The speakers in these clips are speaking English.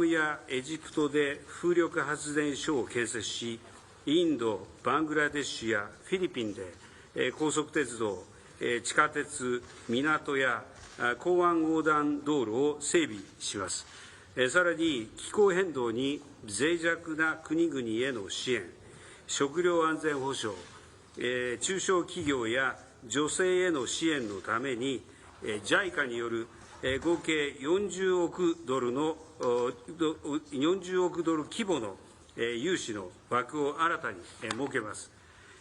やエジプトで風力発電所を建設し、インド、バングラデシュやフィリピンで高速鉄道、地下鉄、港や港湾横断道路を整備します。さらに気候変動に脆弱な国々への支援、食料安全保障、中小企業や女性への支援のために、JICA による合計40億ドル規模の融資の枠を新たに設けます。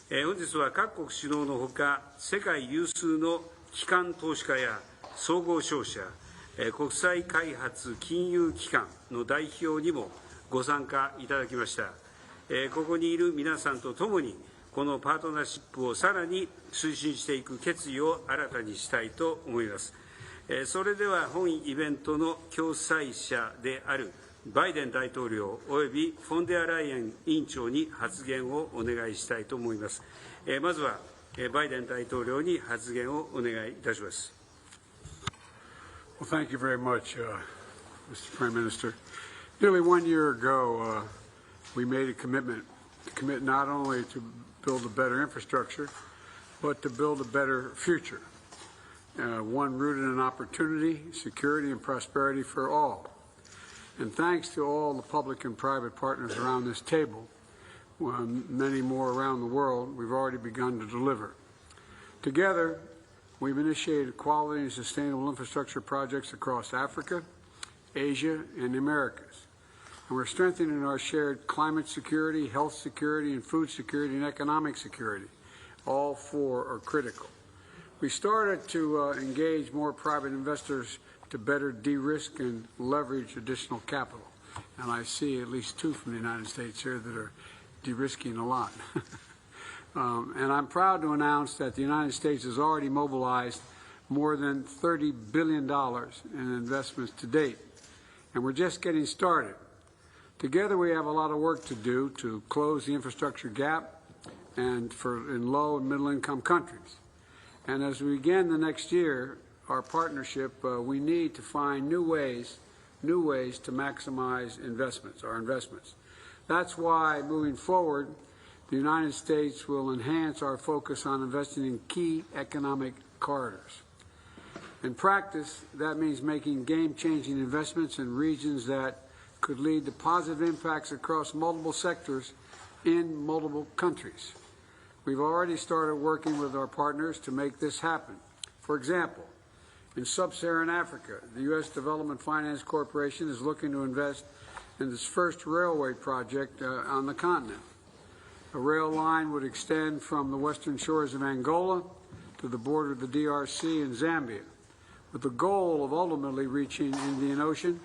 本日は各国首脳のほか、世界有数の機関投資家や総合商社、国際開発金融機関の代表にもご参加いただきました。ここにいる皆さんと共に、このパートナーシップをさらに推進していく決意を新たにしたいと思います。それでは本イベントの共催者であるバイデン大統領およびフォンデアライエン委員長に発言をお願いしたいと思います。まずはバイデン大統領に発言をお願いいたします。Well, thank you very much, Mr. Prime Minister. Nearly 1 year ago, we made a commitment to commit not only to build a better infrastructure, but to build a better future. One rooted in opportunity, security, and prosperity for all. And thanks to all the public and private partners around this table, many more around the world, we've already begun to deliver. Together, we've initiated quality and sustainable infrastructure projects across Africa, Asia, and the Americas. And we're strengthening our shared climate security, health security, and food security, and economic security. All four are critical. We started to engage more private investors to better de-risk and leverage additional capital. And I see at least two from the United States here that are de-risking a lot. And I'm proud to announce that the United States has already mobilized more than $30 billion in investments to date. And we're just getting started. Together we have a lot of work to do to close the infrastructure gap and in low and middle income countries. And as we begin the next year, our partnership, we need to find new ways to maximize our investments. That's why, moving forward, the United States will enhance our focus on investing in key economic corridors. In practice, that means making game-changing investments in regions that could lead to positive impacts across multiple sectors in multiple countries. We've already started working with our partners to make this happen. For example, in sub-Saharan Africa, the U.S. Development Finance Corporation is looking to invest in its first railway project on the continent. A rail line would extend from the western shores of Angola to the border of the DRC and Zambia, with the goal of ultimately reaching the Indian Ocean,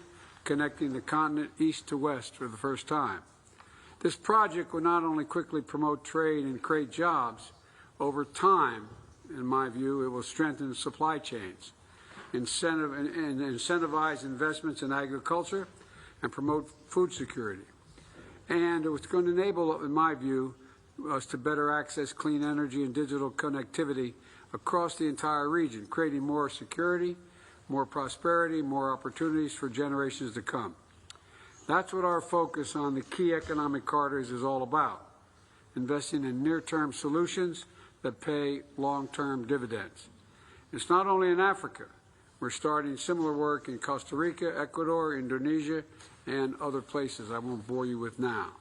connecting the continent east to west for the first time. This project will not only quickly promote trade and create jobs, over time, in my view, it will strengthen supply chains, incentivize investments in agriculture, and promote food security. And it's going to enable, in my view, us to better access clean energy and digital connectivity across the entire region, creating more security, more prosperity, more opportunities for generations to come. That's what our focus on the key economic corridors is all about, investing in near-term solutions that pay long-term dividends. It's not only in Africa. We're starting similar work in Costa Rica, Ecuador, Indonesia, and other places I won't bore you with now.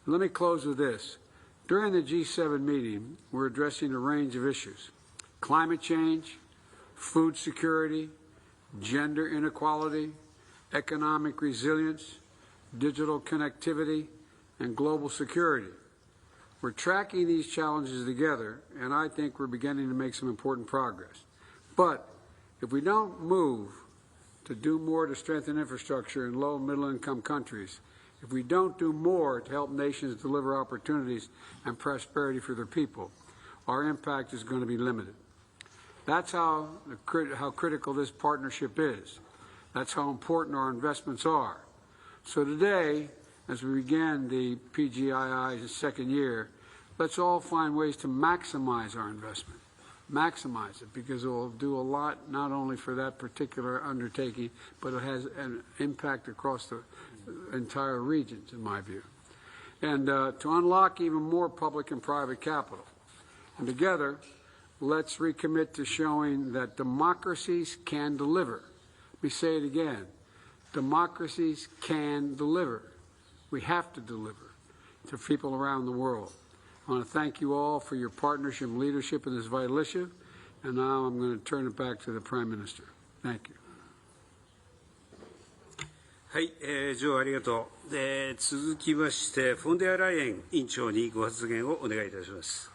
Let me close with this. During the G7 meeting, we're addressing a range of issues: climate change, food security, gender inequality, economic resilience, digital connectivity, and global security. We're tracking these challenges together, and I think we're beginning to make some important progress. But if we don't move to do more to strengthen infrastructure in low and middle income countries, if we don't do more to help nations deliver opportunities and prosperity for their people, our impact is going to be limited. That's how critical this partnership is. That's how important our investments are. So today, as we begin the PGII's second year, let's all find ways to maximize our investment. Maximize it, because it will do a lot not only for that particular undertaking, but it has an impact across the entire regions, in my view, and to unlock even more public and private capital. And together, let's recommit to showing that democracies can deliver. Let me say it again. Democracies can deliver. We have to deliver to people around the world. I want to thank you all for your partnership and leadership in this vital issue. And now I'm going to turn it back to the Prime Minister. Thank you. はい、ジョーありがとう。続きまして、フォンデアライエン委員長にご発言をお願いいたします。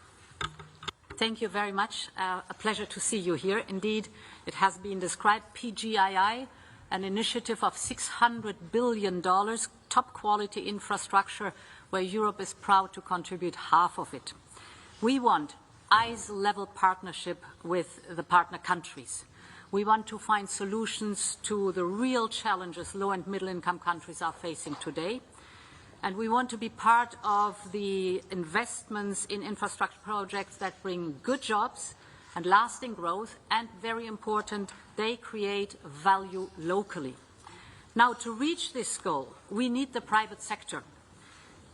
Thank you very much. A pleasure to see you here. Indeed, it has been described, PGII, an initiative of $600 billion, top quality infrastructure, where Europe is proud to contribute half of it. We want eyes-level partnership with the partner countries. We want to find solutions to the real challenges low and middle-income countries are facing today. And we want to be part of the investments in infrastructure projects that bring good jobs and lasting growth, and very important, they create value locally. Now, to reach this goal, we need the private sector.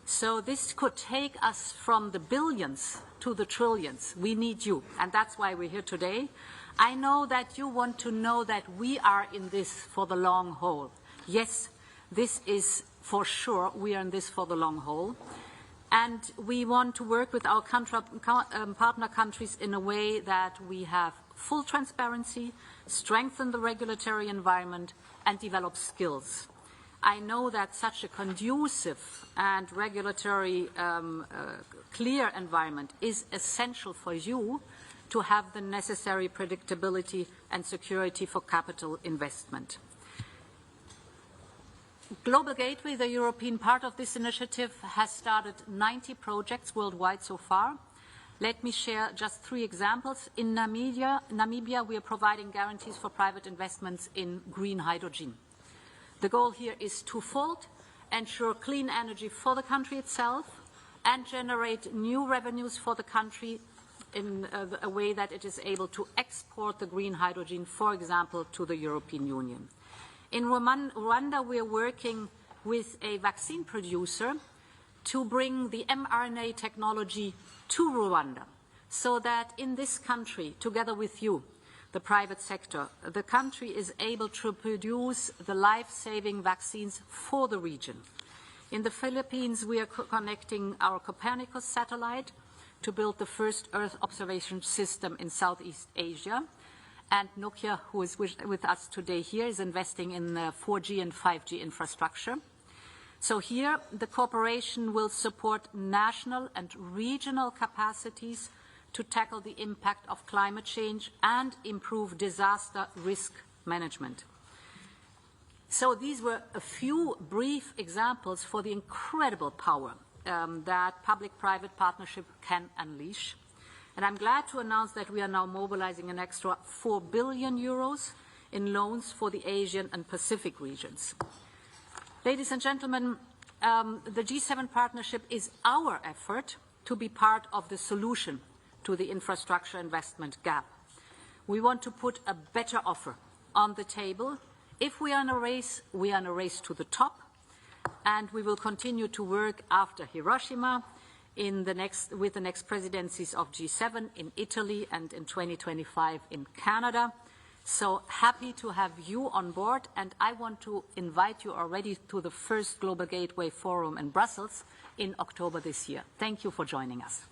So this could take us from the billions to the trillions. We need you, and that's why we're here today. I know that you want to know that we are in this for the long haul. Yes, this is for sure, we are in this for the long haul. And we want to work with our partner countries in a way that we have full transparency, strengthen the regulatory environment, and develop skills. I know that such a conducive and regulatory clear environment is essential for you to have the necessary predictability and security for capital investment. Global Gateway, the European part of this initiative, has started 90 projects worldwide so far. Let me share just 3 examples. In Namibia, we are providing guarantees for private investments in green hydrogen. The goal here is twofold: ensure clean energy for the country itself and generate new revenues for the country in a way that it is able to export the green hydrogen, for example, to the European Union. In Rwanda, we are working with a vaccine producer to bring the mRNA technology to Rwanda, so that in this country, together with you, the private sector, the country is able to produce the life-saving vaccines for the region. In the Philippines, we are connecting our Copernicus satellite to build the first Earth observation system in Southeast Asia. And Nokia, who is with us today here, is investing in 4G and 5G infrastructure. So here, the cooperation will support national and regional capacities to tackle the impact of climate change and improve disaster risk management. So these were a few brief examples for the incredible power that public-private partnership can unleash. And I'm glad to announce that we are now mobilizing an extra 4 billion euros in loans for the Asian and Pacific regions. Ladies and gentlemen, the G7 partnership is our effort to be part of the solution to the infrastructure investment gap. We want to put a better offer on the table. If we are in a race, we are in a race to the top, and we will continue to work after Hiroshima with the next presidencies of G7 in Italy and in 2025 in Canada. So happy to have you on board, and I want to invite you already to the first Global Gateway Forum in Brussels in October this year. Thank you for joining us.